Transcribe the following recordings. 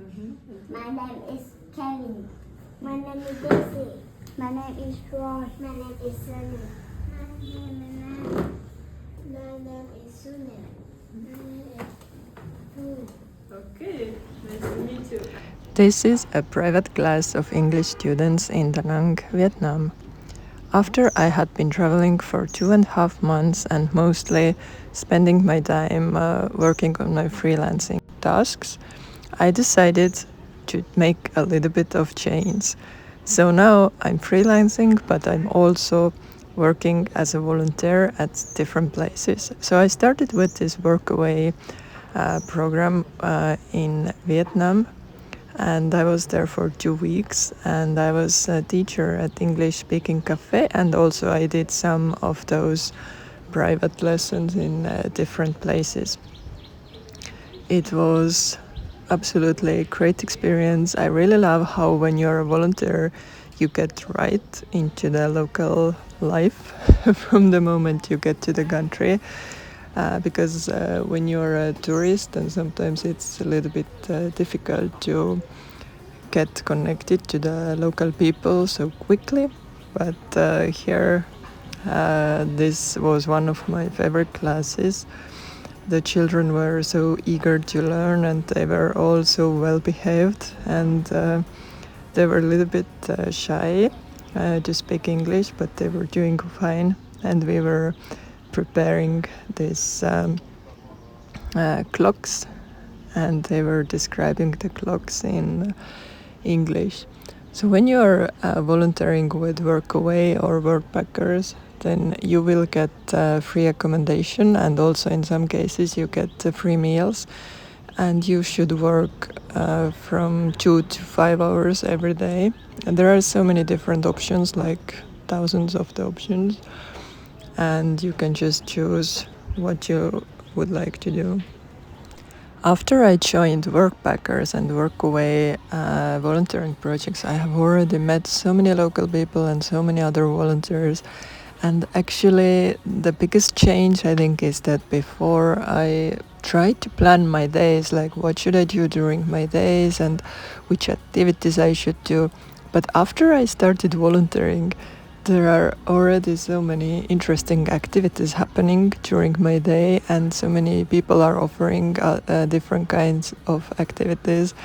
My name is Kevin. My name is Daisy. My name is Roy. My name is Sunny. My name is Sunil. My name is Thu. Okay, nice to meet you. This is a private class of English students in Da Nang, Vietnam. After I had been traveling for 2.5 months and mostly spending my time working on my freelancing tasks, I decided to make a little bit of change. So now I'm freelancing, but I'm also working as a volunteer at different places. So I started with this Workaway program in Vietnam, and I was there for 2 weeks, and I was a teacher at English Speaking Cafe, and also I did some of those private lessons in different places. It was absolutely a great experience. I really love how when you're a volunteer, you get right into the local life from the moment you get to the country. Because when you're a tourist, then sometimes it's a little bit difficult to get connected to the local people so quickly. But here, this was one of my favorite classes. The children were so eager to learn, and they were all so well behaved, and they were a little bit shy to speak English, but they were doing fine. And we were preparing these clocks, and they were describing the clocks in English. So when you're volunteering with Workaway or Workpackers, then you will get free accommodation, and also in some cases you get free meals. And you should work from 2 to 5 hours every day. And there are so many different options, like thousands of the options. And you can just choose what you would like to do. After I joined Workpackers and Workaway volunteering projects, I have already met so many local people and so many other volunteers. And actually, the biggest change, I think, is that before I tried to plan my days, like what should I do during my days and which activities I should do. But after I started volunteering, there are already so many interesting activities happening during my day, and so many people are offering different kinds of activities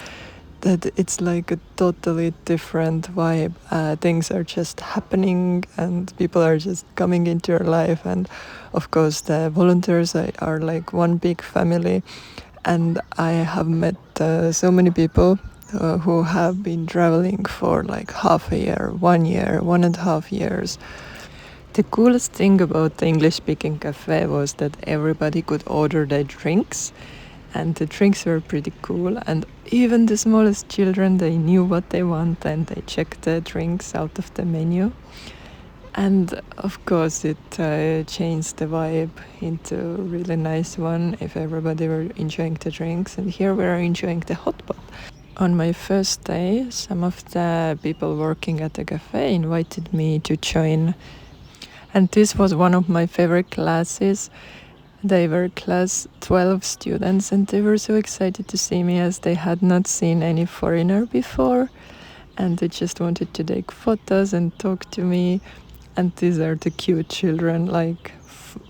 that it's like a totally different vibe. Things are just happening, and people are just coming into your life. And of course, the volunteers are like one big family. And I have met so many people who have been traveling for like half a year, 1 year, 1.5 years. The coolest thing about the English Speaking Cafe was that everybody could order their drinks, and the drinks were pretty cool. And even the smallest children, they knew what they want, and they checked the drinks out of the menu. And of course, it changed the vibe into a really nice one if everybody were enjoying the drinks. And here we are enjoying the hotpot. On my first day, some of the people working at the cafe invited me to join. And this was one of my favorite classes. They were class 12 students, and they were so excited to see me as they had not seen any foreigner before. And they just wanted to take photos and talk to me. And these are the cute children, like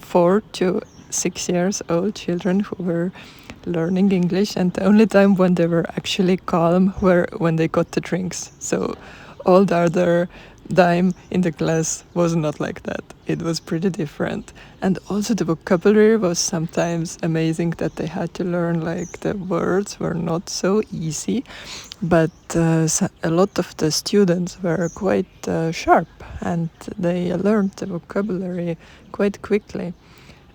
4 to 6 years old children who were learning English. And the only time when they were actually calm were when they got the drinks. So all the other time in the class was not like that. It was pretty different. And also the vocabulary was sometimes amazing, that they had to learn, like the words were not so easy, but a lot of the students were quite sharp, and they learned the vocabulary quite quickly.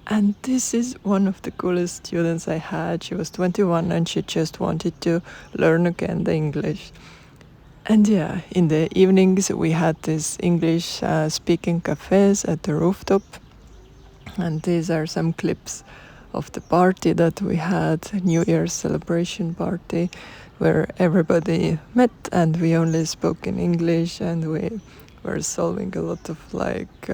And this is one of the coolest students I had. She was 21 and she just wanted to learn again the English. And yeah, in the evenings we had these English speaking cafes at the rooftop. And these are some clips of the party that we had, a New Year's celebration party, where everybody met and we only spoke in English, and we were solving a lot of like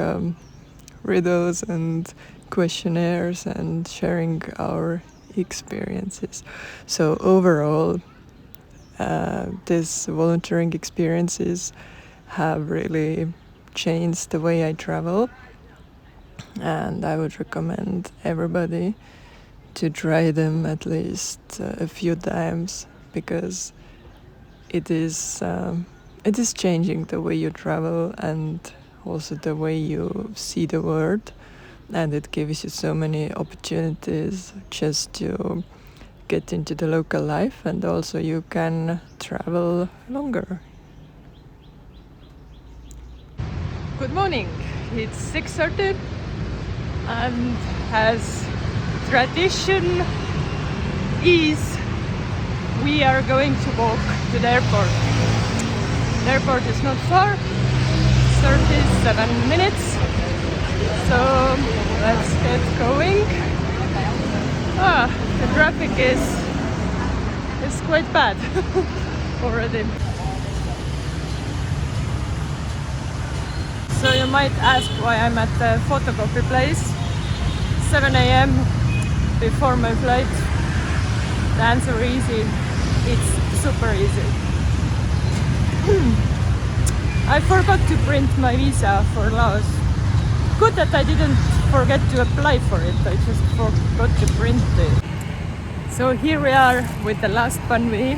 riddles and questionnaires and sharing our experiences. So overall, these volunteering experiences have really changed the way I travel, and I would recommend everybody to try them at least a few times, because it is changing the way you travel and also the way you see the world, and it gives you so many opportunities just to get into the local life, and also you can travel longer. Good morning. It's 6:30, and as tradition is, we are going to walk to the airport. The airport is not far, 37 minutes. So let's get going. The traffic is quite bad already. So you might ask why I'm at the photocopy place 7 a.m. before my flight. The answer is easy. It's super easy. I forgot to print my visa for Laos. Good that I didn't forget to apply for it. I just forgot to print it. So here we are with the last banh mi,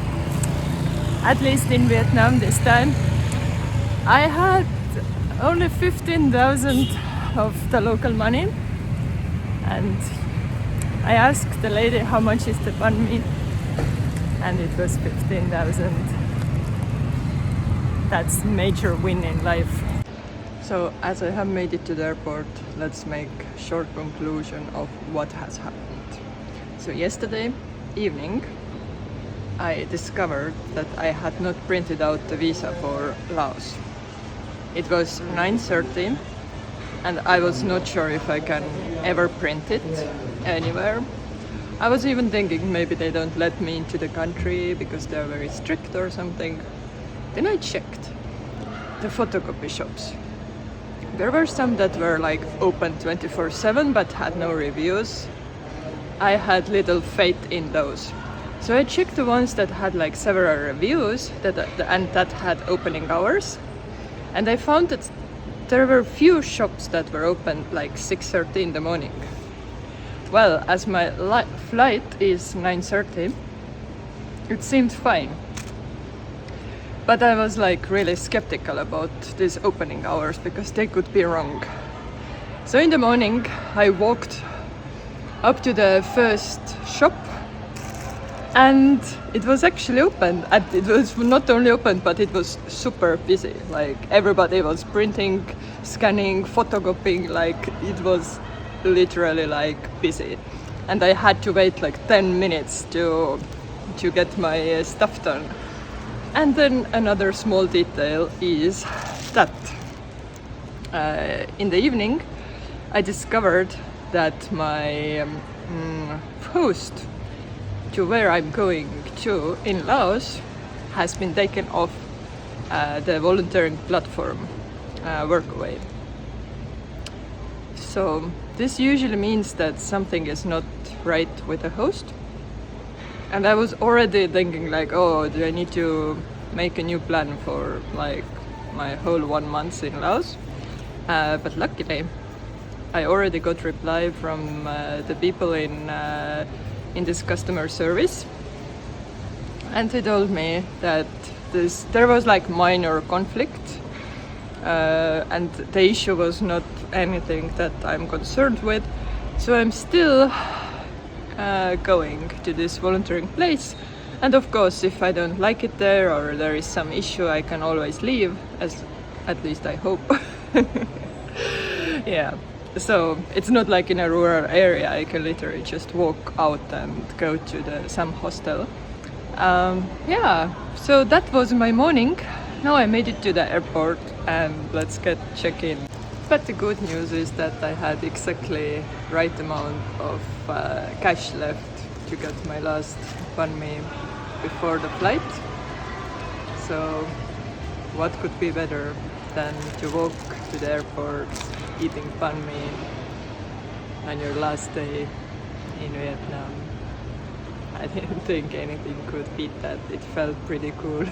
at least in Vietnam this time. I had only 15,000 of the local money, and I asked the lady how much is the banh mi, and it was 15,000. That's major win in life. So as I have made it to the airport, let's make a short conclusion of what has happened. So yesterday evening, I discovered that I had not printed out the visa for Laos. It was 9:30, and I was not sure if I can ever print it anywhere. I was even thinking maybe they don't let me into the country because they're very strict or something. Then I checked the photocopy shops. There were some that were like open 24/7 but had no reviews. I had little faith in those. So I checked the ones that had like several reviews and that had opening hours. And I found that there were few shops that were open like 6:30 in the morning. Well, as my flight is 9:30, it seemed fine. But I was like really skeptical about these opening hours because they could be wrong. So in the morning, I walked up to the first shop, and it was actually open. And it was not only open, but it was super busy. Like everybody was printing, scanning, photocopying. Like it was literally like busy. And I had to wait like 10 minutes to get my stuff done. And then another small detail is that in the evening I discovered that my post to where I'm going to in Laos has been taken off the volunteering platform Workaway. So this usually means that something is not right with the host. And I was already thinking like, oh, do I need to make a new plan for like my whole 1 month in Laos? But luckily, I already got reply from the people in this customer service, and they told me that there was like minor conflict, and the issue was not anything that I'm concerned with. So I'm still going to this volunteering place, and of course if I don't like it there or there is some issue, I can always leave, as at least I hope. Yeah, so it's not like in a rural area. I can literally just walk out and go to some hostel. Yeah, so that was my morning. Now I made it to the airport, and let's check in. But the good news is that I had exactly right amount of cash left to get my last banh mi before the flight. So what could be better than to walk to the airport eating banh mi on your last day in Vietnam? I didn't think anything could beat that. It felt pretty cool.